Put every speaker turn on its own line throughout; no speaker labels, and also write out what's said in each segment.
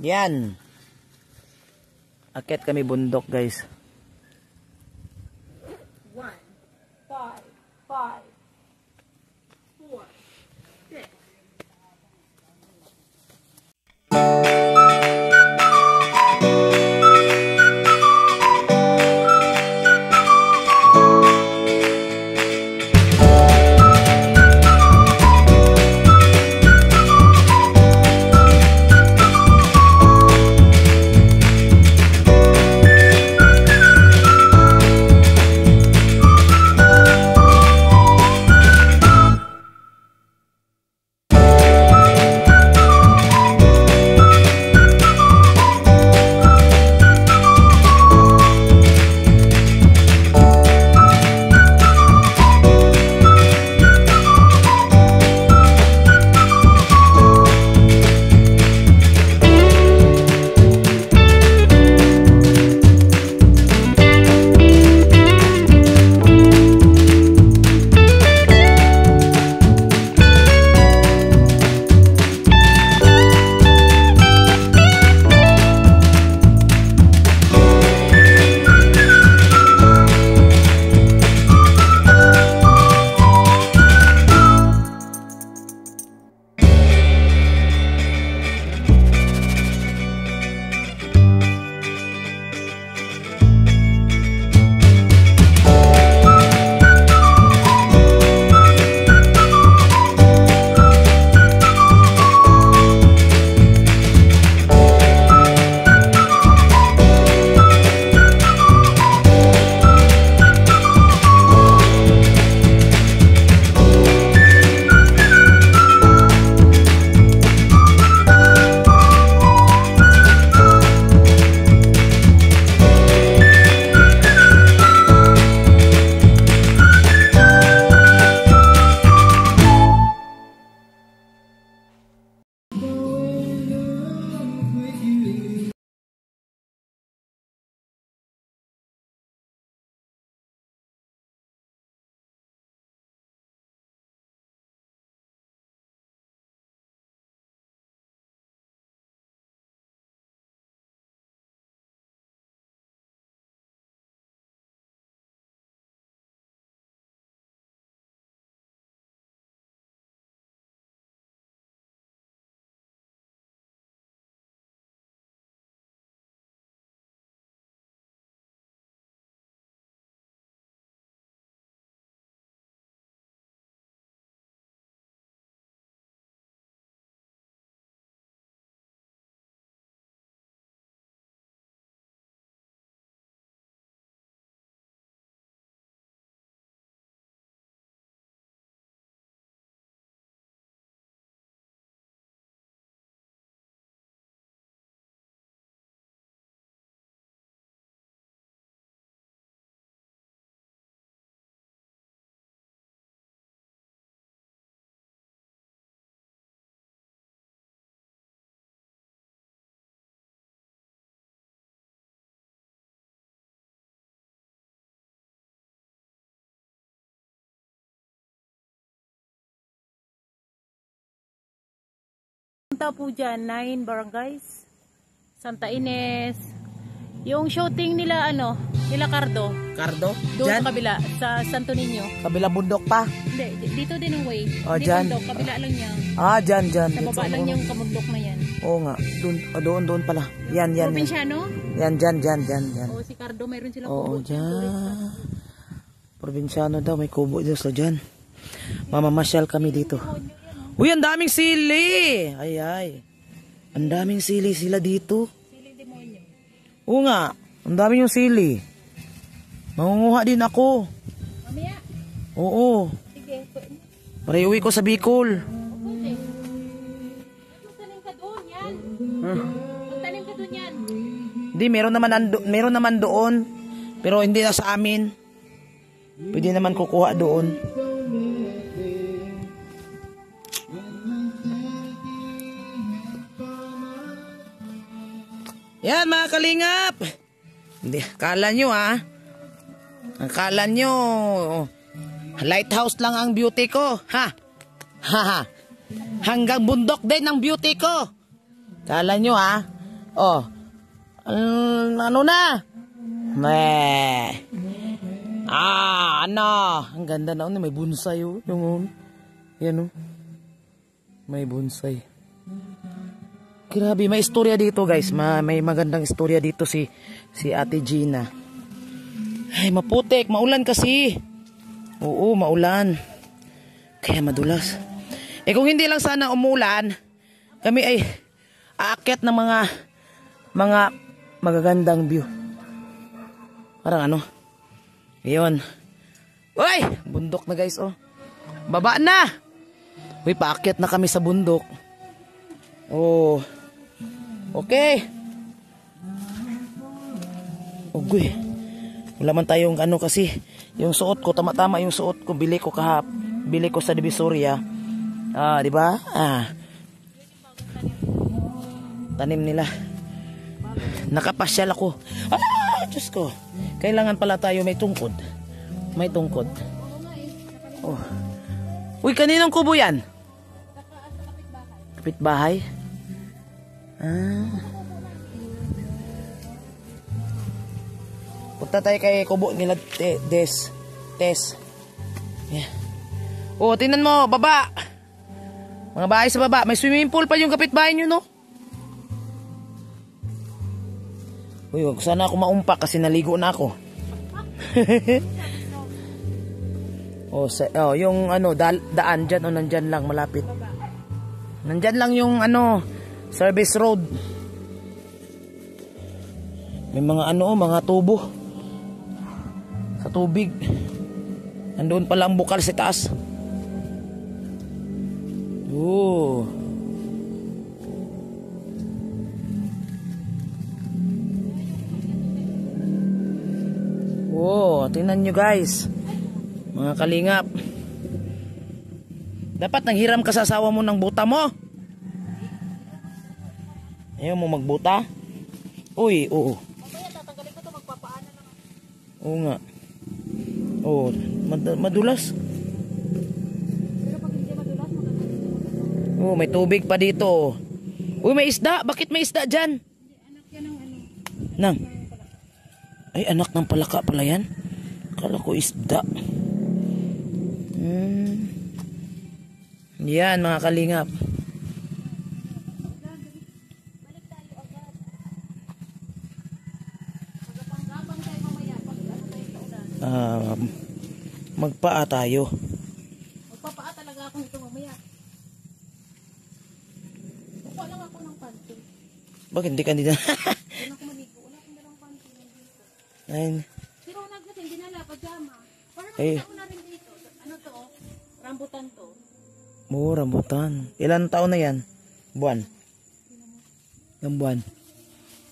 Yan. Akit kami bundok, guys.
1, 5, 5, 4, 6. Punta po dyan, 9 barangays, Santa Ines. Yung shooting nila, nila Cardo.
Cardo?
Doon
Dyan?
sa kabila, sa Santo Niño.
Kabila bundok pa?
Hindi, dito din ang way.
Oh,
hindi
dyan.
bundok, kabila lang yan.
Ah, dyan.
Sa baba lang yung kamundok na yan.
Oo nga. Doon pala. Yan.
Probinsyano?
Yan.
Oo, si Cardo, mayroon silang
Oo,
kubo.
dyan. Probinsyano daw. May kubo dito sa dyan. Mamamasyal kami dito. Uy, ang daming sili! Ay. Ang daming sili sila dito.
Sili demonyo.
Oo nga. Ang daming yung sili. Mangunguha din ako.
Mamaya?
Oo.
Sige.
Para iuwi ko sa Bicol.
Okay. Magtanim ka doon, yan. Magtanim ka doon yan.
Hindi, meron naman doon. Pero hindi na sa amin. Pwede naman kukuha doon. Yan mga kalingap. Hindi, akala nyo akala nyo lighthouse lang ang beauty ko. Ha? Hanggang bundok din ang beauty ko. Akala nyo Oh. Ano na? Meh. Ano? Ang ganda na. May bonsai oh. Yung, yan oh. May bonsai. Grabe, may istorya dito guys. May magandang istorya dito si Ate Gina. Ay, maputik. Maulan kasi. Oo, maulan. Kaya madulas. Kung hindi lang sana umulan, kami ay aakyat ng mga magagandang view. Parang ano. Ayun. Uy! Bundok na guys, oh. Baba na! Uy, paakyat na kami sa bundok. Oh. Okay. Ugoy. Wala man tayong ano kasi. Yung suot ko, tama-tama yung suot ko. Bili ko sa Divisoria. Di ba? Tanim nila. Nakapasyal ako. Diyos ko. Kailangan pala tayo may tungkod. May tungkod. Oh. Uy, kaninong kubo yan? Kapitbahay? Punta tayo kay kubo nila Tess. Yeah. Oh, tingnan mo, baba. Mga bahay sa baba. May swimming pool pa yung kapitbahay nyo, no? Uy, wag sana ako maumpak kasi naligo na ako. Yung ano, daan dyan o nandyan lang, malapit. Nandyan lang yung ano, service road. May mga ano, mga tubo. Sa tubig. Andoon pala ang bukal sa taas. Oh. Wow, tingnan nyo guys. Mga kalingap. Dapat nanghiram ka sa asawa mo ng buta mo. Ayaw mo magbuta? Uy, oo.
Mamaya tatanggalin ko to, magpapaana lang.
Oo nga. Oo, madulas.
Pero pag hindi madulas, maganda.
Oo, may tubig pa dito. Uy, may isda. Bakit may isda dyan?
Anak yan ng ano.
Nang? Ay, anak ng palaka pala yan. Kala ko isda. Yan, mga kalingap.
Balik tayo agad. Magpapangabang tayo mamaya. Pag ano tayo sa ulan.
Magpaa tayo.
Magpapaa talaga ako nito mamaya. Kukuha lang ako ng panty.
Bakit hindi ka dito?
Wala akong maligo. Wala akong dalang panty.
Ayun.
Si Ronald kasi hindi nala, pajama. Para
Eh.
makita ko na rin dito. Ano to? Rambutan to.
Oo, rambutan. Ilan taon na yan? Buwan. Ilang buwan.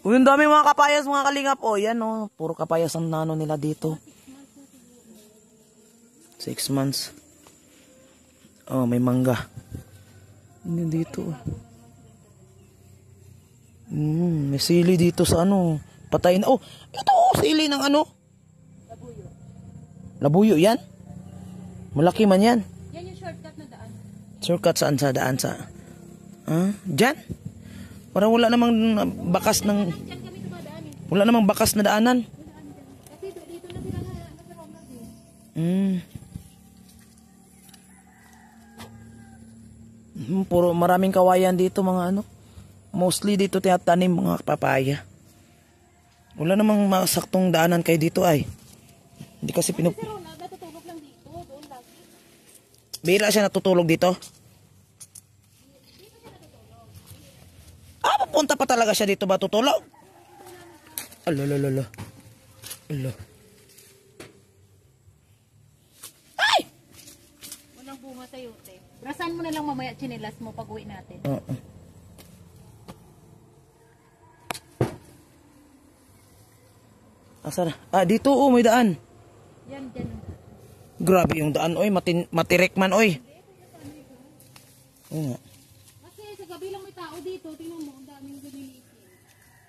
Uy, ang dami mga kapayas, mga kalingap. O, yan o. Puro kapayas ang nano nila dito. 6 months. Oh, may mangga. Ano dito? May sili dito sa ano. Patay na. Oh, ito sili ng ano?
Labuyo.
Labuyo yan? Malaki man yan.
Yan yung shortcut na daan.
Shortcut saan sa daan sa? Diyan? Parang wala namang bakas ng...
Diyan kami tumadaan eh.
Wala namang bakas na daanan.
Kasi dito na sila na Ronald eh.
Puro maraming kawayan dito mga ano. Mostly dito tinatanim mga papaya. Wala namang masaktong daanan kayo dito ay. Hindi kasi
Si Ronald natutulog lang dito. Doon lagi.
Bihira siya natutulog dito. Papunta pa talaga siya dito ba tutulog? Alo. Ay!
Walang bunga sa yote. Brasan mo na lang mamaya chinelas mo pag uwi natin.
Oo. Asa na? Dito may daan.
Yan, dyan.
Grabe yung daan, oy. Matirik man, oy. Oo nga.
Kasi sa gabi lang may tao dito. Tingnan mo, ang daming gumilitin.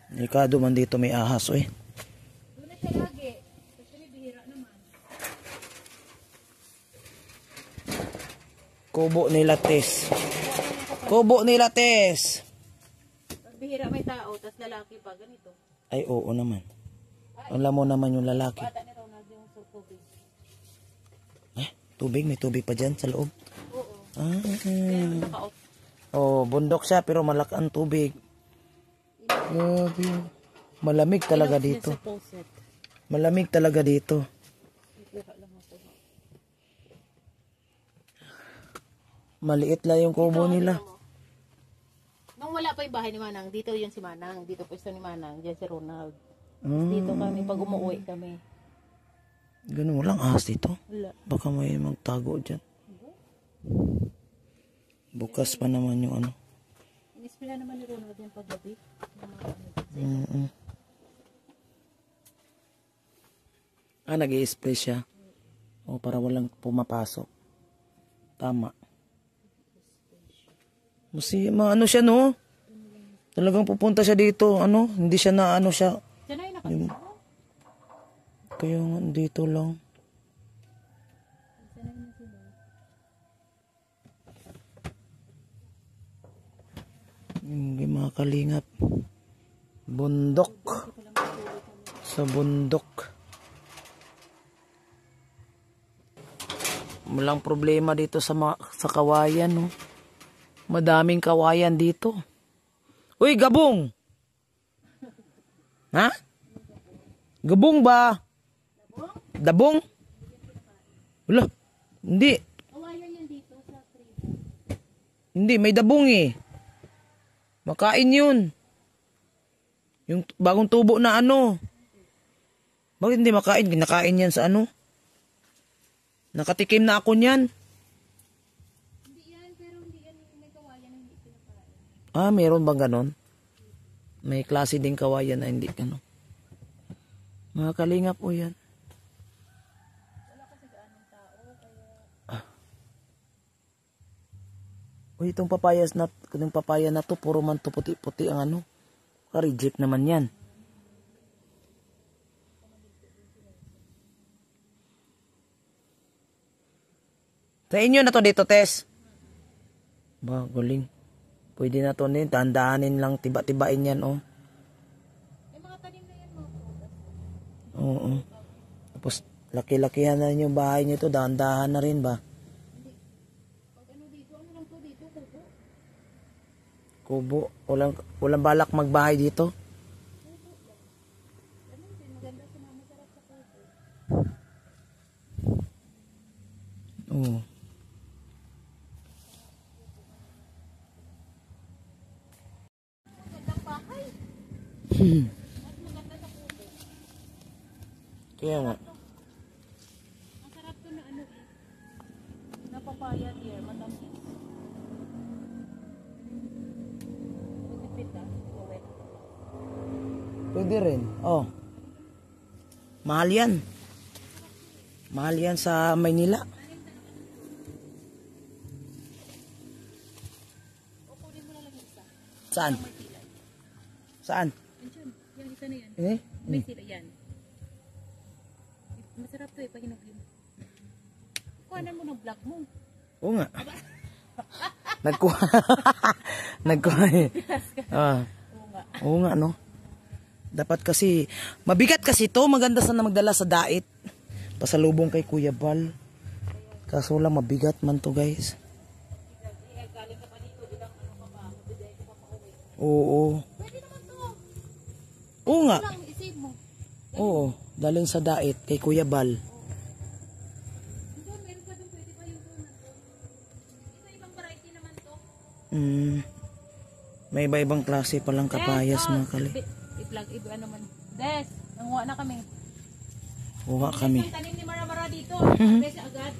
Delikado man dito may ahas, oy.
Doon na siya lagi. Kasi bihira naman.
Kubo nila Tess. Kubo nila Tess.
bihira may tao, tas lalaki pa, ganito.
Ay, oo naman. Alam mo naman yung lalaki.
Bata ni Ronald yung tubig.
Tubig? May tubig pa dyan sa loob?
Oo.
Ah.
Naka-off.
Oh, bundok siya pero malak ang tubig. Grabe. Malamig talaga dito.
Sa faucet.
Malamig talaga dito.
Ikuha lang ako.
Maliit lang yung kubo nila.
Nung wala pa yung bahay ni Manang, dito yun si Manang. Dito pwesto ni Manang, dyan si Ronald.
Ah,
Dito kami, pag umuwi kami.
ganun, walang ahas dito.
Wala.
Baka may magtago dyan. Bukas pa naman yung ano.
Inispila naman ni Ronald yung paggabi.
Nag-i-spray siya. O, para walang pumapasok. Tama. Ano siya, no? Talagang pupunta siya dito. Ano? Hindi siya na ano siya.
Diyan ay nakasama.
Kaya nga, dito lang. Hindi mga kalingap. Bundok. Sa bundok. Walang problema dito sa kawayan, no? Madaming kawayan dito. Uy, gabong! Ha? Gabong ba? Dabong? Wala. Hindi.
Kawayan yan dito sa tribo.
Hindi, may dabong eh. Makain yun. Yung bagong tubo na ano. Bakit hindi makain? Kinakain yan sa ano? Nakatikim na ako niyan.
Hindi yan, pero hindi yan may kawayan na hindi pinakain.
Ah, meron bang ganon? May klase din kawayan na hindi ano. Mga kalingap po yan.
Wala kasi gaanong tao, kaya...
Uy, itong papaya na to, puro man to puti-puti ang ano. Ka-reject naman yan. Sa inyo na to dito, Tess. Ba, galing. Pwede na to din. Tandaanin lang, tiba-tibain yan, oh.
May mga tanim na yan, mga prutas.
Oo. Tapos, laki-lakihan na yung bahay nyo to. Dahan-dahan na rin ba?
Pag ano dito, ano lang to dito, kubo.
Kubo. Walang balak magbahay dito.
Ano din, maganda sa mga masarap sa kubo.
Oo.
Magandang bahay. Mas maganda sa kubo.
Kaya nga.
Ang sarap to na ano eh. Na papaya dear, matamis. Pagpipit ah, gawin.
Pwede rin. Oh. Mahal yan. Mahal yan sa Maynila.
O kunin mo na lang isa.
Saan?
May sila.
Saan?
Andiyan, yung isa na yan.
Eh?
May sila yan. Masarap to eh, pahinugin. Kuhanan mo ng vlog mo.
Oo nga. Nagkuha. Nagkuha eh. Ah.
Oo nga.
Oo nga, no? Dapat kasi, mabigat kasi to, maganda sana magdala sa dait. Pasalubong kay Kuya Bal. Kaso lang mabigat man to, guys.
Galing ka pa dito, bilang ano ka pa, mabigay ka pa pauwi.
Oo.
Pwede naman to.
Oo nga.
Lang, isave mo.
Oo. Dalhin sa dait kay Kuya Bal.
Doon, meron pa doon, pwede pa yung doon. Iba-ibang variety naman to.
May iba-ibang klase palang kapayas, mga kali.
I-vlog, ano man. Des, nanguha na kami.
Kuha kami.
Ang tanim ni Mara dito. Harvest agad.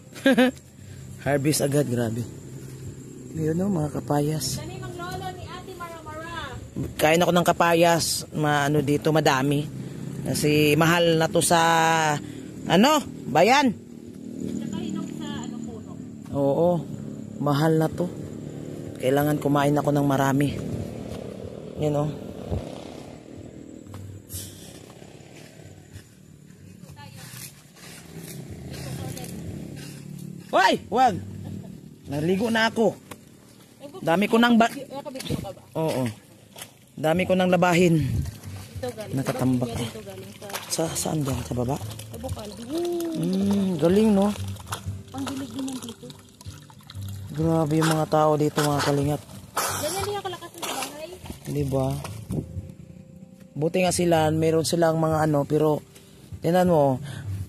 Harvest agad, grabe. Yun o, mga kapayas.
Tanim ang lolo ni Ate Mara.
Kain ako ng kapayas, ano dito, madami. Kasi mahal na to sa, bayan.
Saka hinog sa puno.
Oo, mahal na to. Kailangan kumain ako ng marami. Yun o. Hoy, wag. Naligo na ako. Dami ko nang
Nakabit mo ka ba?
Oo. Dami ko nang labahin.
Ito galing.
Nakatambak eh.
Ito galing sa
Saan dyan? Sa baba?
bukal.
Galing no?
Ang dilig din yan dito.
Grabe yung mga tao dito mga kalingap.
Ganyan din ang kalakas sa bahay.
Diba? Buti nga sila, meron silang mga ano, pero tinan mo,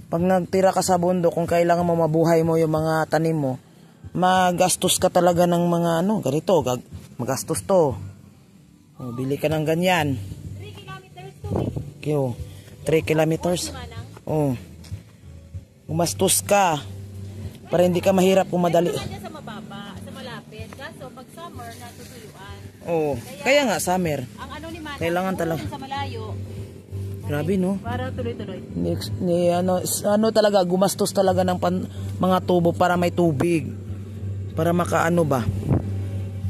pag nagtira ka sa bundok, kung kailangan mo mabuhay mo yung mga tanim mo, magastos ka talaga ng mga ano, ganito, magastos to. O, bili ka ng ganyan.
3 kilometers to eh.
Kyo, 3 kilometers.
Manang.
O, umastos ka, para hindi ka mahirap kung madali.
Ito sa mababa, sa malapit. Kaso pag summer, natutuyuan.
Oo, kaya nga summer.
Ang ano ni Manang,
Kailangan talaga.
sa malayo.
Grabe no?
Para tuloy-tuloy.
Ano talaga, gumastos talaga ng mga tubo para may tubig. Para makaano ba?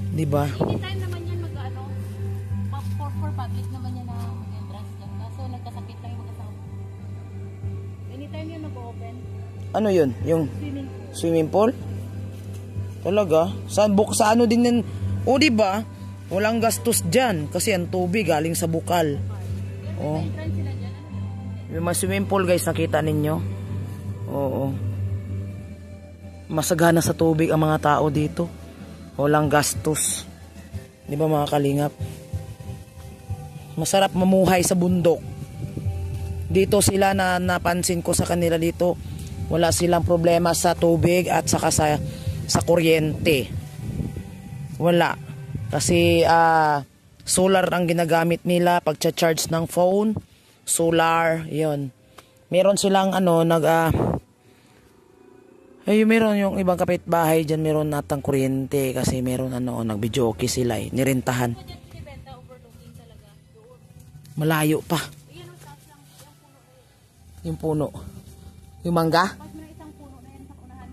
Di ba?
Anytime naman yan mag-ano, for public naman yan na mag-entrance dyan. Kaso nagkasakit lang yung mag-asawa. Anytime yan mag-open,
Ano yun? Yung
swimming pool.
swimming pool? Talaga? Sa ano din yan? O di ba? Walang gastos dyan kasi ang tubig galing sa bukal. Oh.
Entrance sila dyan.
Yung mga swimming pool guys, nakita ninyo? Oo. Masagana sa tubig ang mga tao dito. Walang gastos. Di ba mga kalingap? Masarap mamuhay sa bundok. Dito sila na napansin ko sa kanila dito. Wala silang problema sa tubig at saka sa kuryente. Wala. Kasi solar ang ginagamit nila pag charge ng phone. Solar, yun. Meron silang ano, meron yung ibang kapitbahay dyan, meron natang kuryente kasi meron ano, nag-videoke sila eh, nirintahan. Malayo pa. Yung puno. Yung mangga?
Mas may isang puno na yan sa unahan.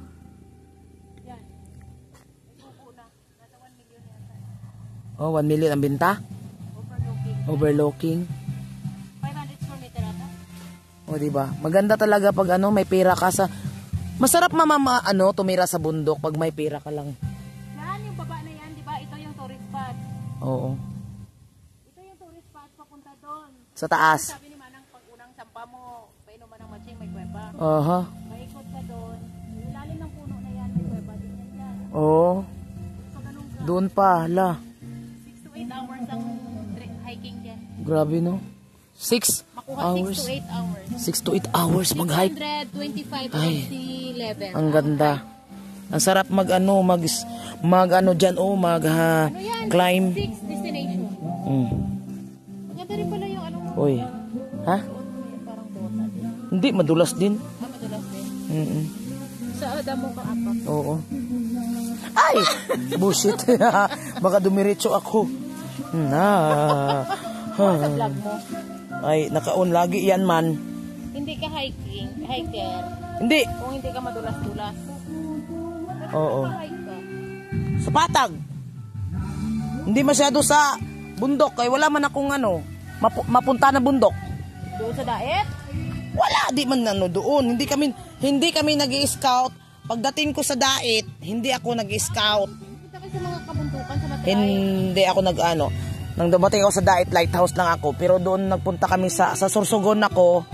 Yan. May puno na. Nasa 1 million yan.
Oh, 1 million ang binta?
Overlooking.
Overlooking.
500 square meter ata.
O diba? Maganda talaga pag ano, may pera ka sa... Masarap tumira sa bundok pag may pera ka lang.
Yan yung baba na yan, di ba? Ito yung tourist spot.
Oo.
Ito yung tourist spot papunta doon.
Sa taas.
Sabi ni Manang, pag unang sampa mo, painuman ng matching, may kuweba.
Aha.
Maikot ka doon. Yung lalim ng puno na yan, may kuweba din yan dyan.
Oo.
So, ganun ka.
Doon pa, hala.
6 to 8 hours ang hiking dyan.
Grabe no. 6
Makuha
hours.
6 to 8 hours.
6 to 8 hours mag-hike.
125
Ay.
at sea level.
Ang ganda. Ang sarap mag ano dyan,
Ano yan?
climb.
6 destination. Maganda rin pala yung ano mo.
Uy. Ha?
Parang bota din.
Hindi, madulas din.
Madulas din.
Mm-mm.
Sa damo ka apa.
Oo. Ay! Bullshit. Baka dumiretso ako.
Sa vlog mo.
Ay, naka-on lagi yan man.
Hindi ka hiker.
Hindi.
Kung hindi ka madulas-dulas.
Oo.
Hike ka.
Sa patag. Hindi masyado sa bundok. Kaya wala man akong ano, mapunta na bundok.
Doon sa daet?
Wala, di man ano doon. Hindi kami nag-i-scout. Pagdating ko sa dait, hindi ako nag-i-scout.
Kita kayo sa mga kabundukan sa Matray.
Hindi ako nag-ano. Nang dumating ako sa dait, lighthouse lang ako. Pero doon nagpunta kami sa Sorsogon ako.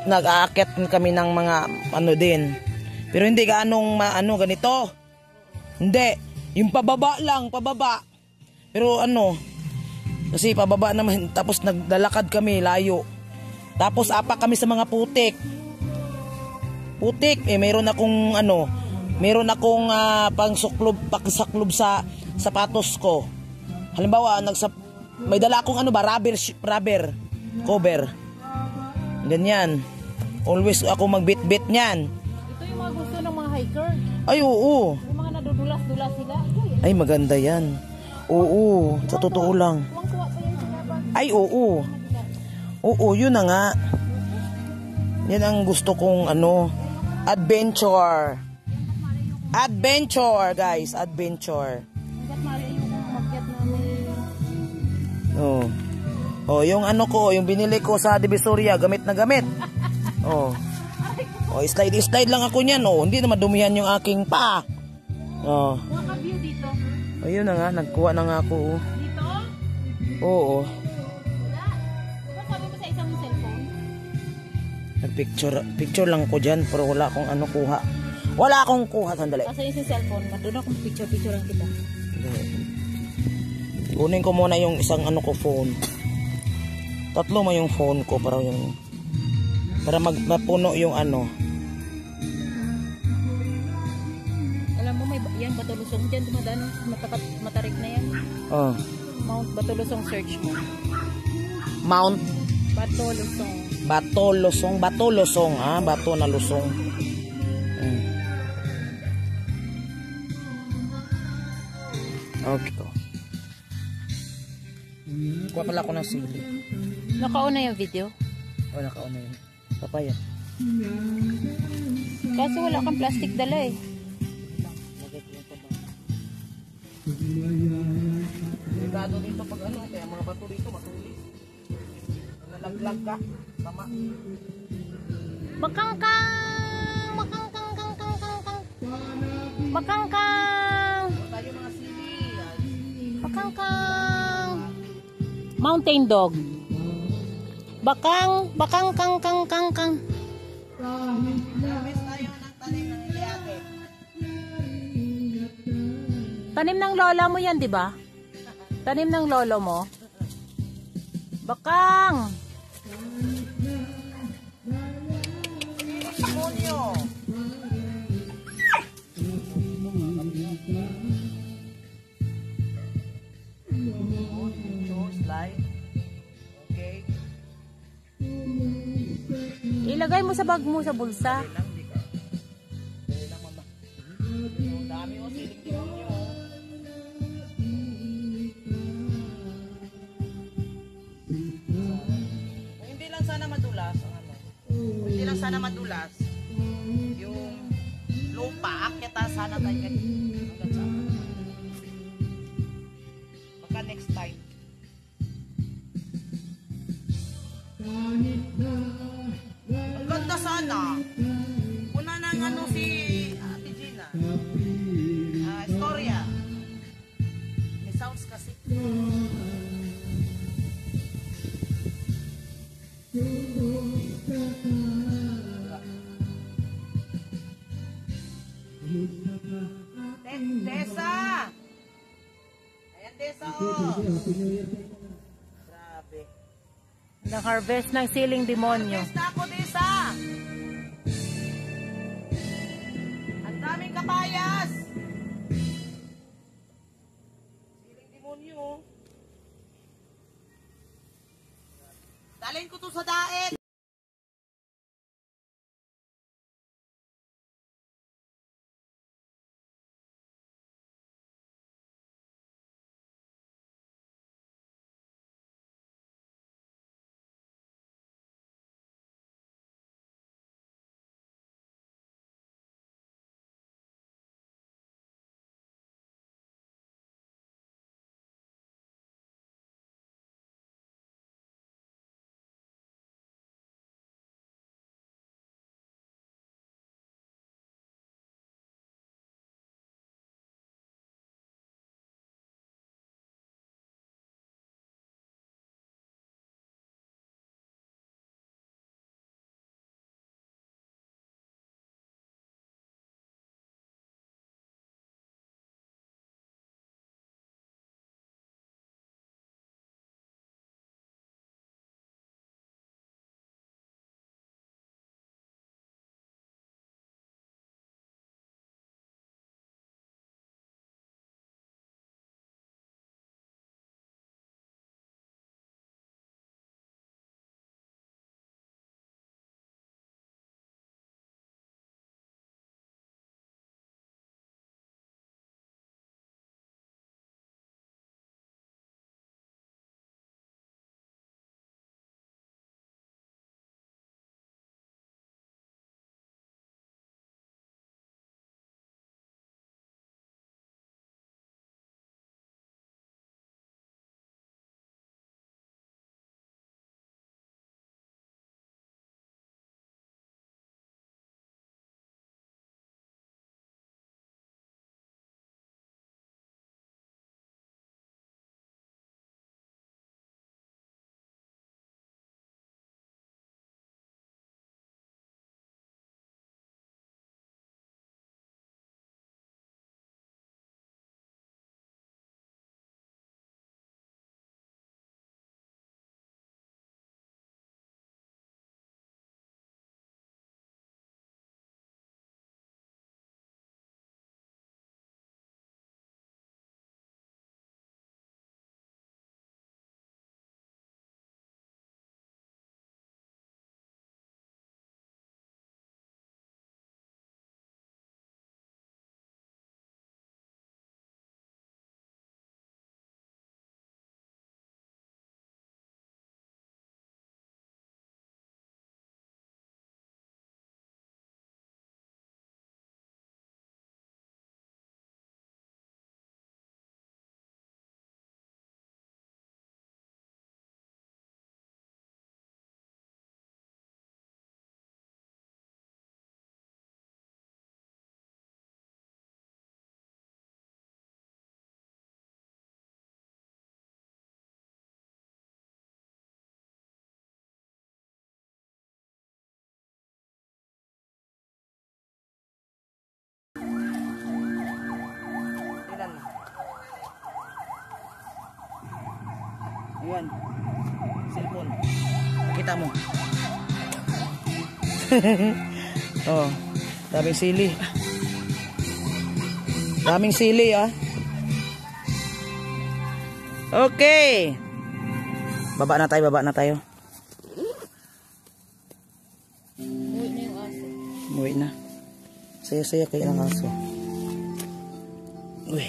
Nag-aakyat kami ng mga ano din. Pero hindi ka ganito. Hindi. Yung pababa lang, pababa. Pero ano, kasi pababa naman, tapos naglalakad kami, layo. Tapos apa kami sa mga putik. Putik, meron akong pangsaklob sa sapatos ko. Halimbawa, may dala akong rubber cover. Ganyan. Always ako magbit-bit niyan.
Ito yung mga gusto ng mga hiker.
Ay, oo.
Yung mga nadudulas-dulas sila.
Ay, maganda yan. Oo, sa totoo lang.
Tuwang-tuwa pa yung sinabang.
Ay, oo. Oo, yun na nga. Yan ang gusto kong adventure. Adventure, guys. Adventure.
Hanggat mali yung makyat na may...
Oh. Oh, yung yung binili ko sa Divisoria, gamit na gamit. Oh. Oh, slide lang ako niyan. Oh, hindi na madumihan yung aking paa. Oh.
Kuha ka view dito.
Ayun na nga, nagkuha na nga ako.
Dito?
Oo. Picture lang ko dyan, pero wala akong ano kuha. Wala akong kuha, sandali.
Kasi yung cellphone, doon ako picture lang kita.
Kunin ko muna yung isang ano ko phone. Tatlo mo yung phone ko para mapuno yung ano.
Alam mo, may yan, Batulusong dyan, dumadaan, matarik na yan.
Oh.
Mount Batulusong, search mo.
Mount
Batulusong.
Bato na lusong. Okay. Kuha pala ako ng sili.
Nakauna yung video?
O, nakauna yun. Papaya.
Kaso wala kang plastic dala eh.
Delikado dito pag ano, kaya mga bato dito matulis. Nalaglag ka. Tama.
Makangkang! Makangkang!
Tayo mga sili.
Makangkang! Mountain dog. Bakang kang.
Namiss tayo ng tanim ng iliyate.
Tanim ng lola mo yan, di ba? Tanim ng lolo mo. Bakang!
Demonyo! Slide. Okay.
Ilagay mo sa bag mo sa bulsa.
Dali lang, mama. Ang dami mo, siling demonyo. Kung hindi lang sana madulas, kung hindi lang sana madulas, yung lupa, akyata sana tayo hanggang sa baka next time. Ang ganda sana. Una ng ano si Ate Gina. Istorya. May sounds kasi. Tessa! Ayan, Tessa, oh! Grabe.
Nag-harvest ng siling demonyo.
Harvest na ako, Tessa! Ang daming kapayas! Siling demonyo, oh. Dalhin ko to sa daet! Yan. Cellphone. Nakita mo. Oh, daming sili. Daming sili ah. Okay. Baba na tayo, baba na tayo.
Uwi na yung aso.
Uwi na. Saya-saya kayo ng aso. Uy.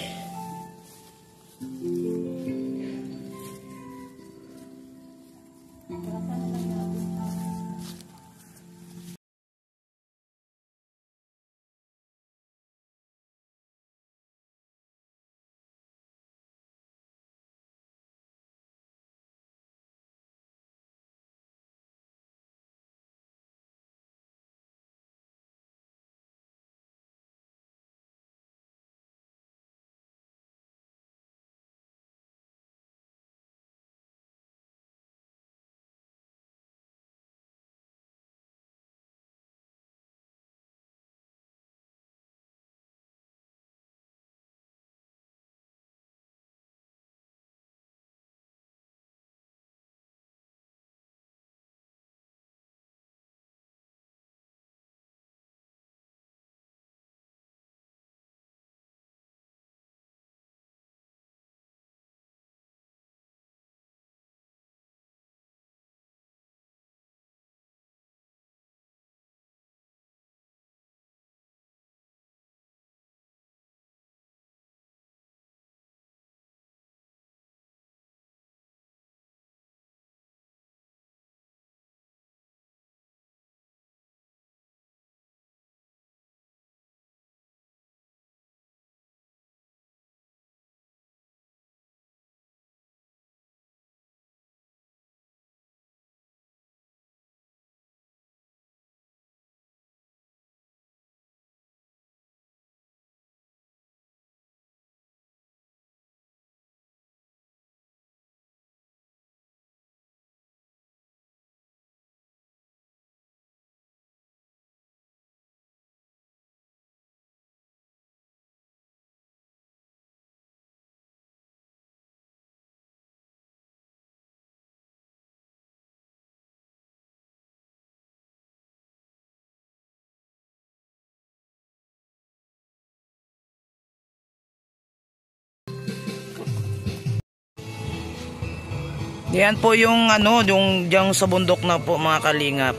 Yan po yung ano, yung diyan sa bundok na po mga kalingap.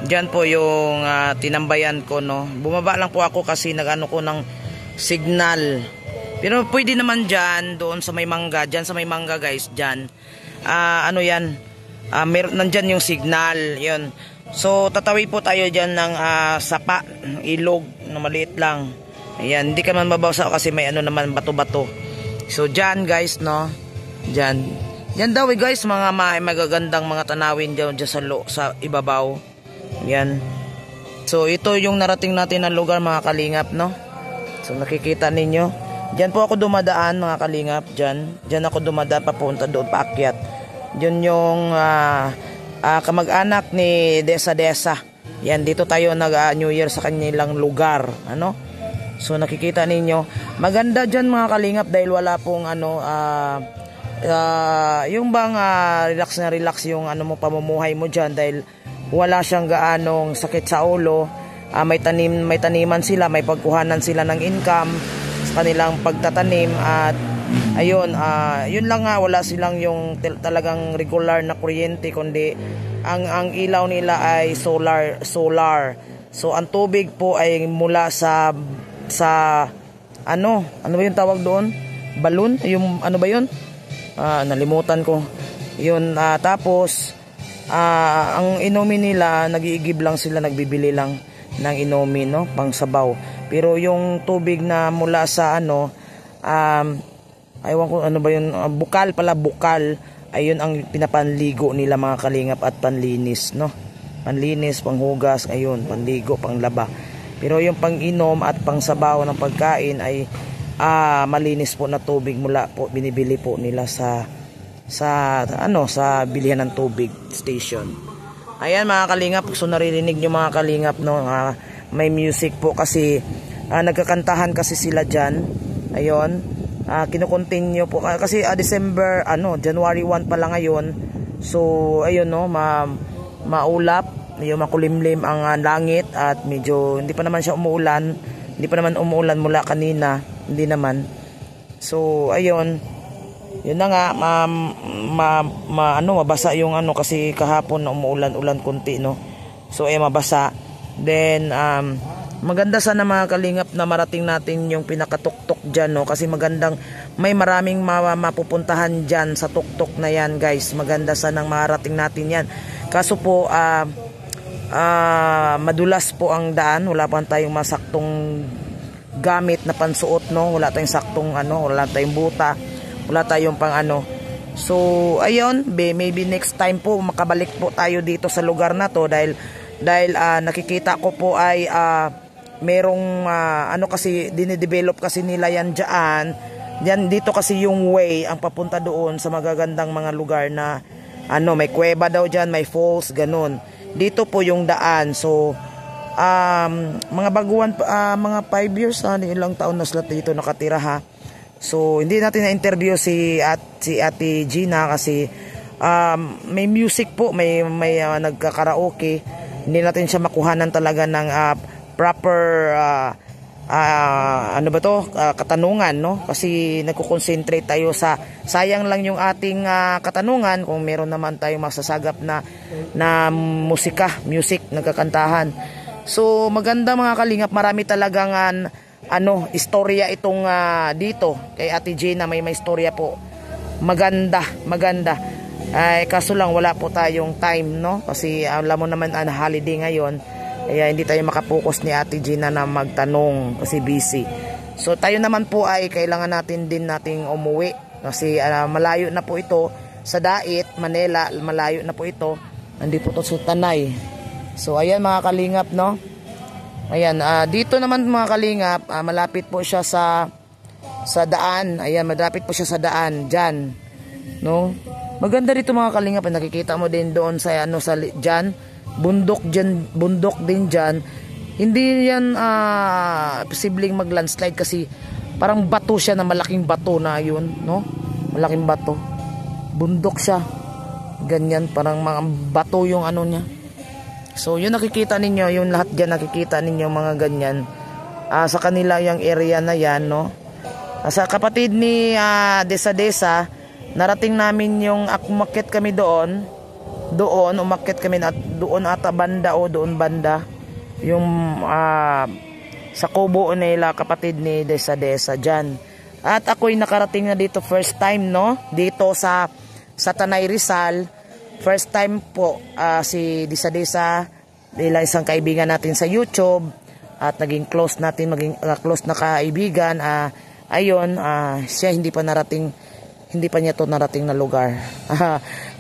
Diyan po yung tinambayan ko, no. Bumaba lang po ako kasi nagano ko ng signal. Pero pwede naman diyan doon sa may mangga, diyan sa may mangga guys, diyan. Ano yan? Meron nandiyan yung signal, 'yun. So tatawid po tayo diyan ng sapa, ilog na maliit lang. Ayan, hindi ka man mabasa kasi may ano naman bato-bato. So diyan guys, no. Diyan. Yan daw guys, mga magagandang mga tanawin dyan sa ibabaw. Yan. So ito yung narating natin na lugar mga kalingap, no. So nakikita ninyo. Diyan po ako dumadaan mga kalingap. Diyan ako dumadaan papunta doon paakyat. Yun yung kamag-anak ni Desa. Yan, dito tayo nag New Year sa kanilang lugar. Ano? So nakikita ninyo. Maganda dyan mga kalingap dahil wala pong ano yung bang relax na relax yung ano mo pamumuhay mo diyan dahil wala siyang gaanong sakit sa ulo. May taniman sila, may pagkuhanan sila ng income sa kanilang pagtatanim at ayun, yun lang nga, wala silang yung talagang regular na kuryente kundi ang ilaw nila ay solar. So ang tubig po ay mula sa ano ba yung tawag doon? Balon? Yung ano ba yun? Nalimutan ko yun. Tapos ang inumin nila, nag-iigib lang sila, nagbibili lang ng inumin, no, pang sabaw. Pero yung tubig na mula sa ano aywan ko ano ba yun, bukal, ayun ang pinapanligo nila mga kalingap at panlinis, no, panlinis, panghugas, ayun, panligo, panglaba. Pero yung pang-inom at pang sabaw ng pagkain ay malinis po na tubig mula po binibili po nila sa bilihan ng tubig station. Ayan mga kalingap, so naririnig nyo mga kalingap, no, may music po kasi nagkakantahan kasi sila dyan. Ayun, kino-continue po kasi December January 1 pa lang ngayon. So ayun no, maulap, yung makulimlim ang langit at medyo hindi pa naman siya umuulan. Hindi pa naman umuulan mula kanina, hindi naman. So ayun. Yun na nga mabasa yung kasi kahapon na umuulan-ulan kunti no. So mabasa. Then maganda sana mga kalingap na marating natin yung pinakatuktok dyan no, kasi may maraming mapupuntahan dyan sa tuktok na yan guys. Maganda sanang marating natin yan. Kaso po madulas po ang daan, wala pa tayong masaktong gamit na pansuot no, wala tayong saktong wala tayong buta, wala tayong pang so ayun, maybe next time po makabalik po tayo dito sa lugar na to dahil nakikita ko po ay merong kasi dinidevelop kasi nila yan diyan dito kasi yung way ang papunta doon sa magagandang mga lugar na may kuweba daw diyan, may falls, ganun. Dito po yung daan. So mga baguhan mga 5 years ilang taon na sila dito nakatira ha. So hindi natin na-interview si Ate Gina kasi may music po, may nagkakaraoke. Hindi natin siya makuhanan talaga ng proper katanungan no, kasi nagko-concentrate tayo sa sayang lang yung ating katanungan kung meron naman tayong masasagap na music nagkakantahan. So maganda mga kalingap, marami talagang istorya itong dito kay Ate Gina, may istorya po, maganda. Kaso lang wala po tayong time no, kasi alam mo naman holiday ngayon, kaya hindi tayo makapokus ni Ate Gina na magtanong kasi busy. So tayo naman po ay kailangan natin nating umuwi kasi malayo na po ito sa Dait, Manila, malayo na po ito. Nandito po sa Tanay. So ayan mga kalingap no. Ayan, dito naman mga kalingap, malapit po siya sa daan. Ayan, malapit po siya sa daan diyan. No? Maganda dito mga kalingap, nakikita mo din doon sa sa diyan. Bundok din dyan. Hindi yan posibleng mag-landslide kasi parang bato siya, na malaking bato na yun no, malaking bato, bundok siya ganyan, parang mga bato yung niya. So yun nakikita ninyo, yung lahat dyan nakikita ninyo mga ganyan sa kanila yung area na yan no. Sa kapatid ni Desa narating namin yung umakyat kami doon umakyat kami at doon ata banda doon banda yung sa kubo nila kapatid ni Desa dyan. At ako'y nakarating na dito first time no, dito sa Tanay Rizal. First time po si Desa nila, isang kaibigan natin sa YouTube at naging close na kaibigan. Ayun, siya hindi pa niya to narating na lugar.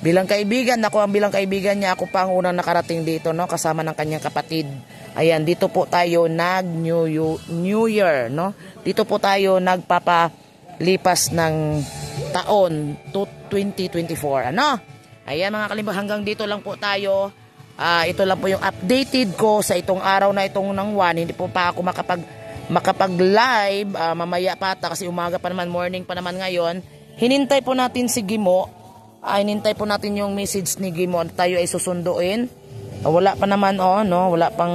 Bilang kaibigan, bilang kaibigan niya, ako pa ang unang nakarating dito no, kasama ng kanyang kapatid. Ayan, dito po tayo New Year no. Dito po tayo nagpapalipas ng taon 2024 Ayan mga kalingap, hanggang dito lang po tayo. Ito lang po yung updated ko sa itong araw na itong ng 1. Hindi po pa ako makapag-live mamaya pa kasi umaga pa naman, morning pa naman ngayon. Hinintay po natin si Gimo. Hinintay po natin yung message ni Gimo. Tayo ay susunduin. Wala pa naman no, wala pang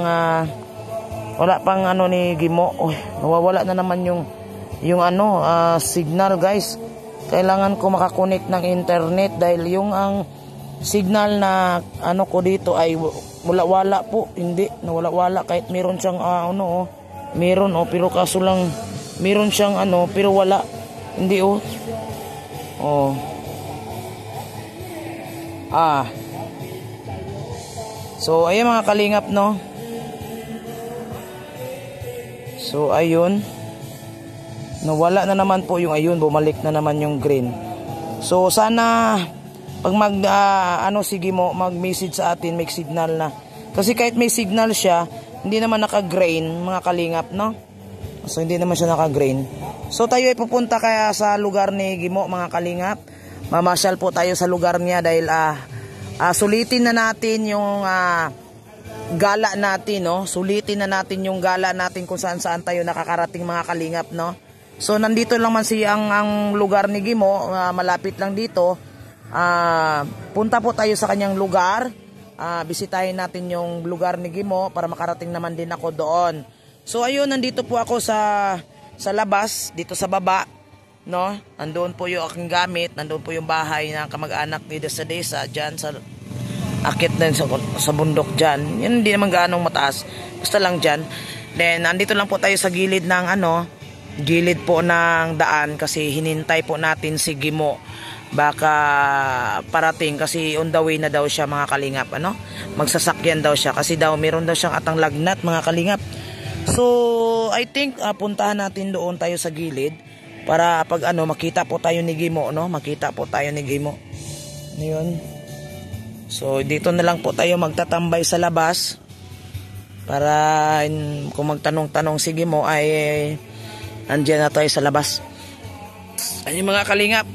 ni Gimo. Nawawala na naman yung signal guys. Kailangan ko makakonect ng internet dahil yung ang signal na ko dito ay wala po, hindi nawala kahit meron siyang meron pero kaso lang meron siyang pero wala, hindi so ayun mga kalingap no. So ayun, nawala na naman po yung bumalik na naman yung green. So sana pag sige mo mag-message sa atin, may signal na. Kasi kahit may signal siya, hindi naman naka-grain mga kalingap no. So hindi naman siya naka-grain. So tayo ay pupunta kaya sa lugar ni Gimo mga kalingap. Mamasyal po tayo sa lugar niya dahil sulitin na natin yung gala natin no. Sulitin na natin yung gala natin kung saan tayo nakakarating mga kalingap no. So nandito lang man ang lugar ni Gimo, malapit lang dito. Punta po tayo sa kanyang lugar. Bisitahin natin yung lugar ni Gimo para makarating naman din ako doon. So ayun, nandito po ako sa labas, dito sa baba, no? Nandoon po yung aking gamit, nandoon po yung bahay ng kamag-anak ni Desa diyan sa akit din sa bundok diyan. Yan hindi naman gaanong mataas. Basta lang diyan. Then nandito lang po tayo sa gilid ng gilid po ng daan kasi hinintay po natin si Gimo. Baka parating kasi on the way na daw siya, mga kalingap, magsasakyan daw siya kasi daw meron daw siyang atang lagnat, mga kalingap. So I think puntahan natin doon tayo sa gilid para pag makita po tayo ni Gimo, makita po tayo ni Gimo. Ayun. So dito na lang po tayo magtatambay sa labas para kung magtanong-tanong si Gimo ay andiyan na tayo sa labas. Ayun, mga kalingap.